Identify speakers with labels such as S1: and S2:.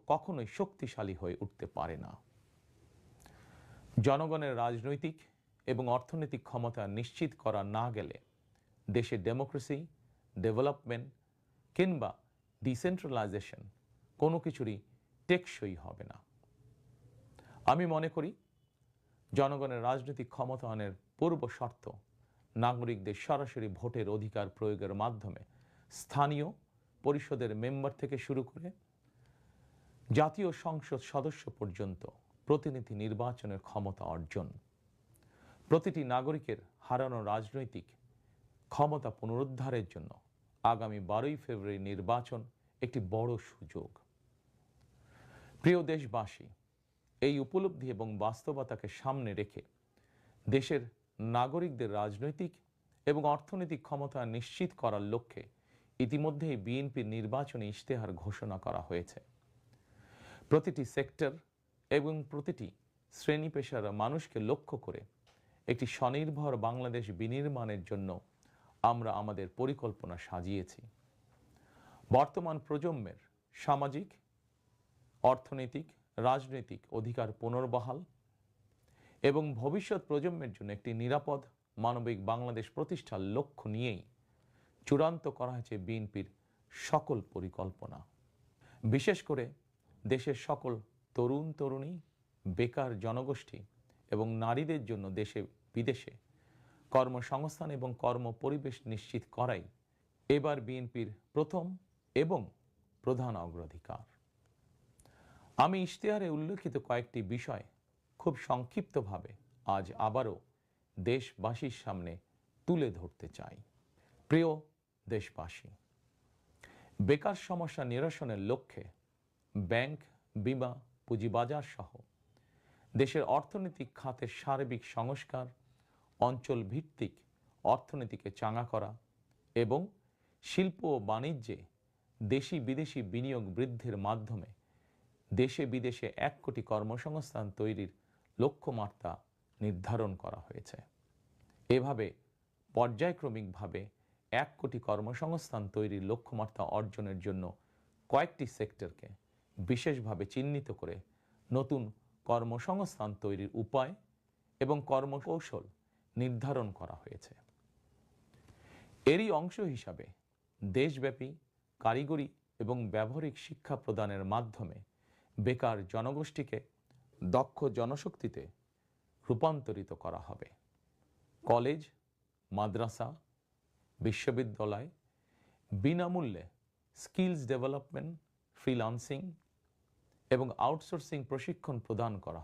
S1: কখনোই শক্তিশালী হয়ে উঠতে পারে না। জনগণের রাজনৈতিক এবং অর্থনৈতিক ক্ষমতা নিশ্চিত করা না গেলে দেশে ডেমোক্রেসি, ডেভেলপমেন্ট কিংবা ডিসেন্ট্রালাইজেশন কোনো কিছুরই টেকসই হবে না। আমি মনে করি জনগণের রাজনৈতিক ক্ষমতায়নের পূর্ব শর্ত নাগরিকদের সরাসরি ভোটের অধিকার প্রয়োগের মাধ্যমে স্থানীয় পরিষদের মেম্বার থেকে শুরু করে জাতীয় সংসদ সদস্য পর্যন্ত প্রতিনিধি নির্বাচনের ক্ষমতা অর্জন। প্রতিটি নাগরিকের হারানো রাজনৈতিক ক্ষমতা পুনরুদ্ধারের জন্য আগামী 12ই ফেব্রুয়ারি নির্বাচন একটি বড় সুযোগ। প্রিয় দেশবাসী, এই উপলব্ধি এবং বাস্তবতাকে সামনে রেখে দেশের নাগরিকদের রাজনৈতিক এবং অর্থনৈতিক ক্ষমতা নিশ্চিত করার লক্ষ্যে ইতিমধ্যেই বিএনপির নির্বাচনী ইশতেহার ঘোষণা করা হয়েছে। প্রতিটি সেক্টর এবং প্রতিটি শ্রেণী পেশার মানুষকে লক্ষ্য করে একটি স্বনির্ভর বাংলাদেশ বিনির্মাণের জন্য আমরা আমাদের পরিকল্পনা সাজিয়েছি। বর্তমান প্রজন্মের সামাজিক, অর্থনৈতিক, রাজনৈতিক অধিকার পুনর্বহাল এবং ভবিষ্যৎ প্রজন্মের জন্য একটি নিরাপদ মানবিক বাংলাদেশ প্রতিষ্ঠার লক্ষ্য নিয়েই চূড়ান্ত করা হয়েছে বিএনপির সকল পরিকল্পনা। বিশেষ করে দেশের সকল তরুণ তরুণী, বেকার জনগোষ্ঠী এবং নারীদের জন্য দেশে বিদেশে কর্মসংস্থান এবং কর্ম পরিবেশ নিশ্চিত করাই এবার বিএনপির প্রথম এবং প্রধান অগ্রাধিকার। আমি ইশতেহারে উল্লেখিত কয়েকটি বিষয় খুব সংক্ষিপ্তভাবে আজ আবারও দেশবাসীর সামনে তুলে ধরতে চাই। প্রিয় দেশবাসী, বেকার সমস্যা নিরসনের লক্ষ্যে ব্যাংক, বিমা, পুঁজিবাজার সহ দেশের অর্থনৈতিক খাতের সার্বিক সংস্কার, অঞ্চল ভিত্তিক অর্থনীতিকে চাঙা করা এবং শিল্প ও বাণিজ্যে দেশি বিদেশি বিনিয়োগ বৃদ্ধির মাধ্যমে দেশে বিদেশে 1 কোটি কর্মসংস্থান তৈরির লক্ষ্যমাত্রা নির্ধারণ করা হয়েছে। এভাবে পর্যায়ক্রমিকভাবে 1 কোটি কর্মসংস্থান তৈরির লক্ষ্যমাত্রা অর্জনের জন্য কয়েকটি সেক্টরকে বিশেষভাবে চিহ্নিত করে নতুন কর্মসংস্থান তৈরির উপায় এবং কর্মকৌশল নির্ধারণ করা হয়েছে। এরই অংশ হিসাবে দেশব্যাপী কারিগরি এবং ব্যবহারিক শিক্ষা প্রদানের মাধ্যমে বেকার জনগোষ্ঠীকে দক্ষ জনশক্তিতে রূপান্তরিত করা হবে। কলেজ, মাদ্রাসা, বিশ্ববিদ্যালয় বিনামূল্যে স্কিলস ডেভেলপমেন্ট, ফ্রিল্যান্সিং এবং আউটসোর্সিং প্রশিক্ষণ প্রদান করা